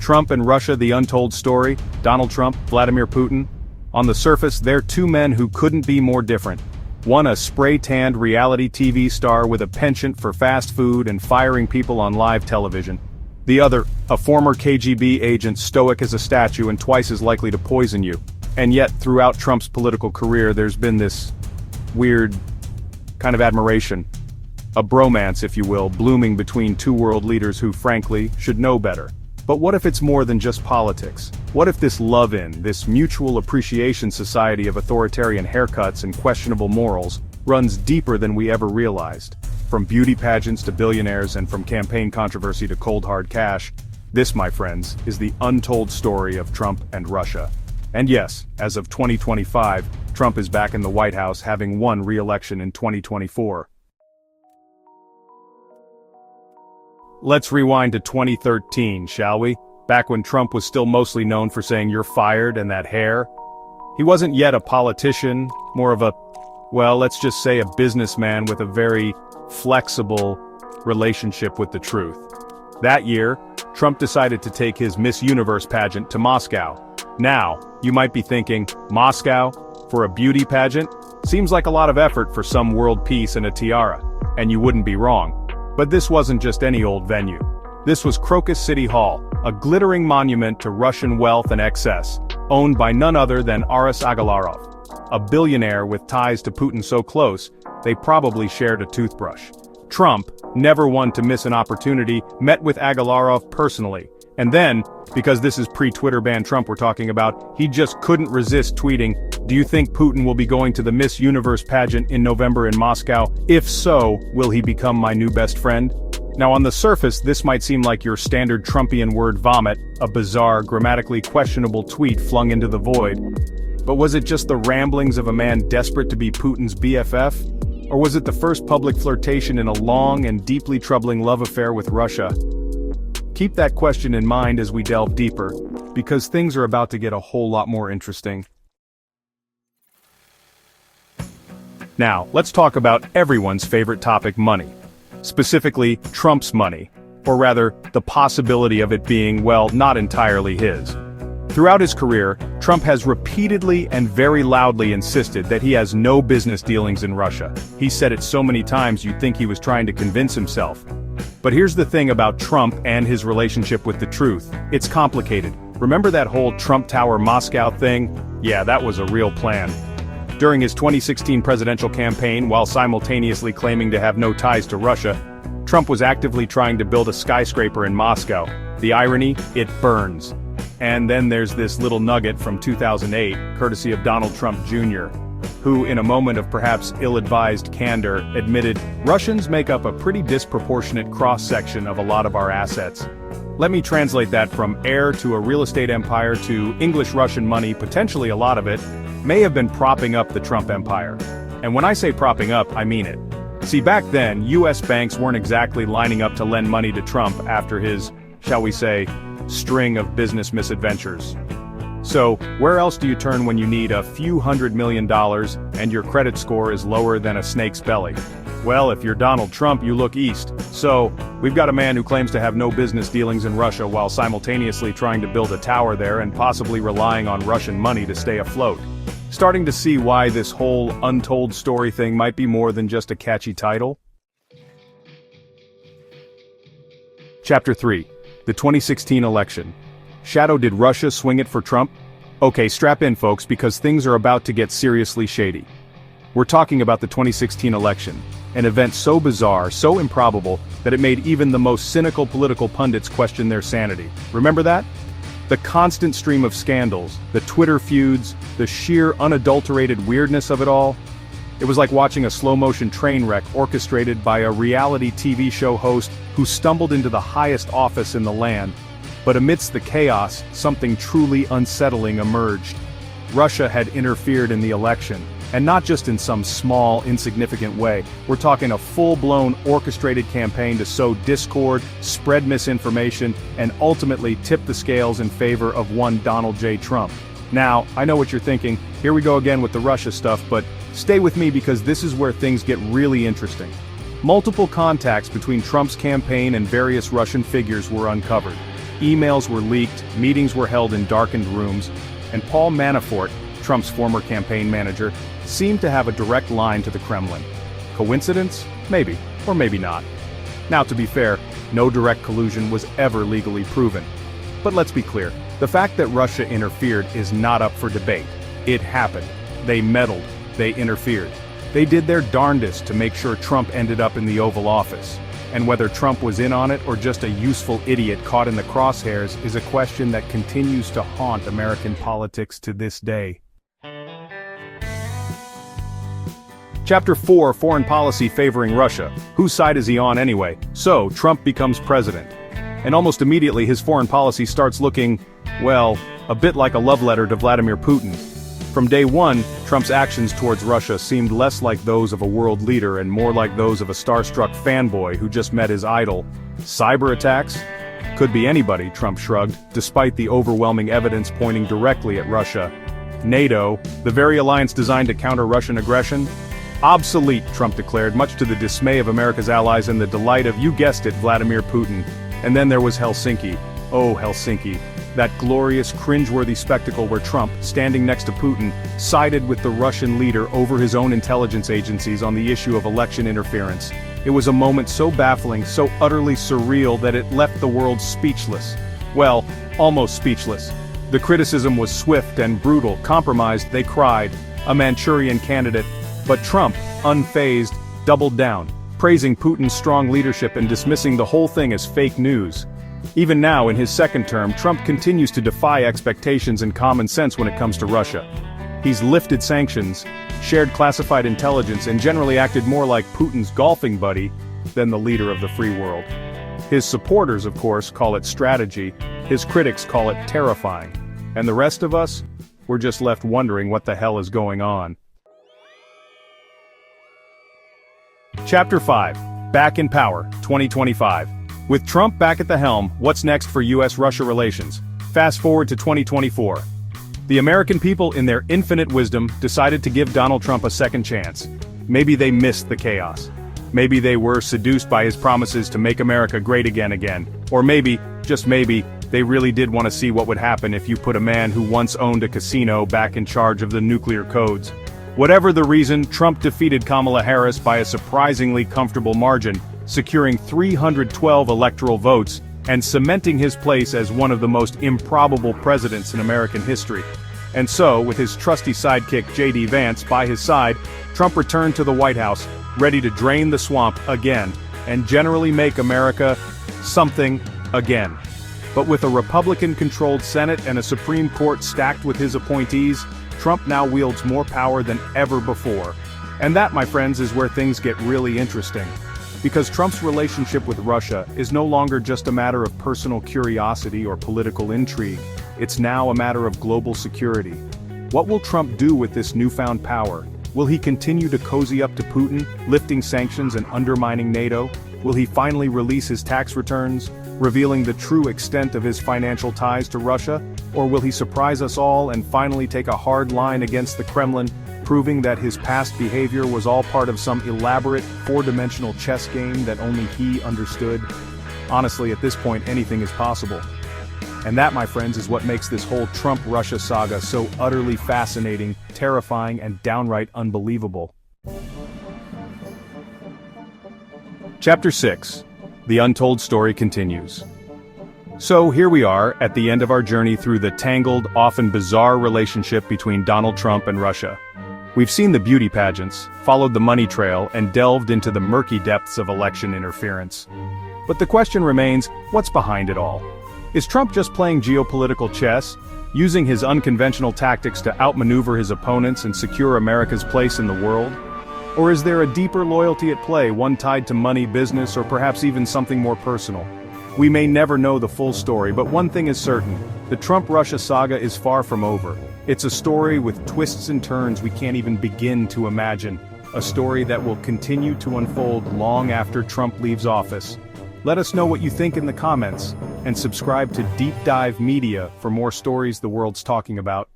Trump and Russia, the untold story, Donald Trump, Vladimir Putin. On the surface, they're two men who couldn't be more different. One a spray-tanned reality TV star with a penchant for fast food and firing people on live television. The other, a former KGB agent stoic as a statue and twice as likely to poison you. And yet, throughout Trump's political career, there's been this weird kind of admiration. A bromance, if you will, blooming between two world leaders who, frankly, should know better. But what if it's more than just politics? What if this love-in, this mutual appreciation society of authoritarian haircuts and questionable morals, runs deeper than we ever realized? From beauty pageants to billionaires and from campaign controversy to cold hard cash, this, my friends, is the untold story of Trump and Russia. And yes, as of 2025, Trump is back in the White House, having won re-election in 2024. Let's rewind to 2013, shall we? Back when Trump was still mostly known for saying "you're fired" and that hair. He wasn't yet a politician, more of a, well, let's just say a businessman with a very flexible relationship with the truth. That year, Trump decided to take his Miss Universe pageant to Moscow. Now, you might be thinking, Moscow? For a beauty pageant? Seems like a lot of effort for some world peace and a tiara. And you wouldn't be wrong. But this wasn't just any old venue. This was Crocus City Hall, a glittering monument to Russian wealth and excess, owned by none other than Aras Agalarov, a billionaire with ties to Putin so close, they probably shared a toothbrush. Trump, never one to miss an opportunity, met with Agalarov personally. And then, because this is pre-Twitter ban Trump we're talking about, he just couldn't resist tweeting, "Do you think Putin will be going to the Miss Universe pageant in November in Moscow? If so, will he become my new best friend?" Now on the surface, this might seem like your standard Trumpian word vomit, a bizarre, grammatically questionable tweet flung into the void. But was it just the ramblings of a man desperate to be Putin's BFF? Or was it the first public flirtation in a long and deeply troubling love affair with Russia? Keep that question in mind as we delve deeper, because things are about to get a whole lot more interesting. Now, let's talk about everyone's favorite topic, money. Specifically, Trump's money. Or rather, the possibility of it being, well, not entirely his. Throughout his career, Trump has repeatedly and very loudly insisted that he has no business dealings in Russia. He said it so many times you'd think he was trying to convince himself. But here's the thing about Trump and his relationship with the truth. It's complicated. Remember that whole Trump Tower Moscow thing? Yeah, that was a real plan. During his 2016 presidential campaign, while simultaneously claiming to have no ties to Russia, Trump was actively trying to build a skyscraper in Moscow. The irony? It burns. And then there's this little nugget from 2008, courtesy of Donald Trump Jr., who, in a moment of perhaps ill-advised candor, admitted, "Russians make up a pretty disproportionate cross-section of a lot of our assets." Let me translate that from heir to a real estate empire to English-Russian money, potentially a lot of it, may have been propping up the Trump empire. And when I say propping up, I mean it. See, back then, US banks weren't exactly lining up to lend money to Trump after his, shall we say, string of business misadventures. So, where else do you turn when you need a few $100 million and your credit score is lower than a snake's belly? Well, if you're Donald Trump, you look east. So, we've got a man who claims to have no business dealings in Russia while simultaneously trying to build a tower there and possibly relying on Russian money to stay afloat. Starting to see why this whole untold story thing might be more than just a catchy title? Chapter 3. The 2016 election. Shadow, did Russia swing it for Trump? Okay, strap in folks, because things are about to get seriously shady. We're talking about the 2016 election, an event so bizarre, so improbable, that it made even the most cynical political pundits question their sanity. Remember that? The constant stream of scandals, the Twitter feuds, the sheer unadulterated weirdness of it all. It was like watching a slow-motion train wreck orchestrated by a reality TV show host who stumbled into the highest office in the land. But amidst the chaos, something truly unsettling emerged. Russia had interfered in the election, and not just in some small, insignificant way. We're talking a full-blown orchestrated campaign to sow discord, spread misinformation, and ultimately tip the scales in favor of one Donald J. Trump. Now, I know what you're thinking, here we go again with the Russia stuff, but stay with me because this is where things get really interesting. Multiple contacts between Trump's campaign and various Russian figures were uncovered. Emails were leaked, meetings were held in darkened rooms, and Paul Manafort, Trump's former campaign manager, seemed to have a direct line to the Kremlin. Coincidence? Maybe, or maybe not. Now, to be fair, no direct collusion was ever legally proven. But let's be clear, the fact that Russia interfered is not up for debate. It happened. They meddled. They interfered. They did their darndest to make sure Trump ended up in the Oval Office. And whether Trump was in on it or just a useful idiot caught in the crosshairs is a question that continues to haunt American politics to this day. Chapter 4, Foreign Policy Favoring Russia. Whose side is he on anyway? So, Trump becomes president. And almost immediately his foreign policy starts looking, well, a bit like a love letter to Vladimir Putin. From day one, Trump's actions towards Russia seemed less like those of a world leader and more like those of a starstruck fanboy who just met his idol. Cyber attacks? Could be anybody, Trump shrugged, despite the overwhelming evidence pointing directly at Russia. NATO, the very alliance designed to counter Russian aggression? Obsolete, Trump declared, much to the dismay of America's allies and the delight of, you guessed it, Vladimir Putin. And then there was Helsinki. Oh, Helsinki. That glorious, cringeworthy spectacle where Trump, standing next to Putin, sided with the Russian leader over his own intelligence agencies on the issue of election interference. It was a moment so baffling, so utterly surreal that it left the world speechless. Well, almost speechless. The criticism was swift and brutal. Compromised, they cried. A Manchurian candidate. But Trump, unfazed, doubled down, praising Putin's strong leadership and dismissing the whole thing as fake news. Even now, in his second term, Trump continues to defy expectations and common sense when it comes to Russia. He's lifted sanctions, shared classified intelligence, and generally acted more like Putin's golfing buddy than the leader of the free world. His supporters, of course, call it strategy. His critics call it terrifying. And the rest of us? We're just left wondering what the hell is going on. Chapter 5. Back in Power, 2025. With Trump back at the helm, what's next for US-Russia relations? Fast forward to 2024. The American people, in their infinite wisdom, decided to give Donald Trump a second chance. Maybe they missed the chaos. Maybe they were seduced by his promises to make America great again. Or maybe, just maybe, they really did want to see what would happen if you put a man who once owned a casino back in charge of the nuclear codes. Whatever the reason, Trump defeated Kamala Harris by a surprisingly comfortable margin, securing 312 electoral votes and cementing his place as one of the most improbable presidents in American history. And so, with his trusty sidekick J.D. Vance by his side, Trump returned to the White House, ready to drain the swamp again, and generally make America something again. But with a Republican-controlled Senate and a Supreme Court stacked with his appointees, Trump now wields more power than ever before. And that, my friends, is where things get really interesting. Because Trump's relationship with Russia is no longer just a matter of personal curiosity or political intrigue, it's now a matter of global security. What will Trump do with this newfound power? Will he continue to cozy up to Putin, lifting sanctions and undermining NATO? Will he finally release his tax returns, revealing the true extent of his financial ties to Russia? Or will he surprise us all and finally take a hard line against the Kremlin, proving that his past behavior was all part of some elaborate, four-dimensional chess game that only he understood? Honestly, at this point, anything is possible. And that, my friends, is what makes this whole Trump-Russia saga so utterly fascinating, terrifying, and downright unbelievable. Chapter 6. The Untold Story continues. So here we are, at the end of our journey through the tangled, often bizarre relationship between Donald Trump and Russia. We've seen the beauty pageants, followed the money trail, and delved into the murky depths of election interference. But the question remains, what's behind it all? Is Trump just playing geopolitical chess, using his unconventional tactics to outmaneuver his opponents and secure America's place in the world? Or is there a deeper loyalty at play, one tied to money, business, or perhaps even something more personal? We may never know the full story, but one thing is certain: the Trump-Russia saga is far from over. It's a story with twists and turns we can't even begin to imagine. A story that will continue to unfold long after Trump leaves office. Let us know what you think in the comments, and subscribe to Deep Dive Media for more stories the world's talking about.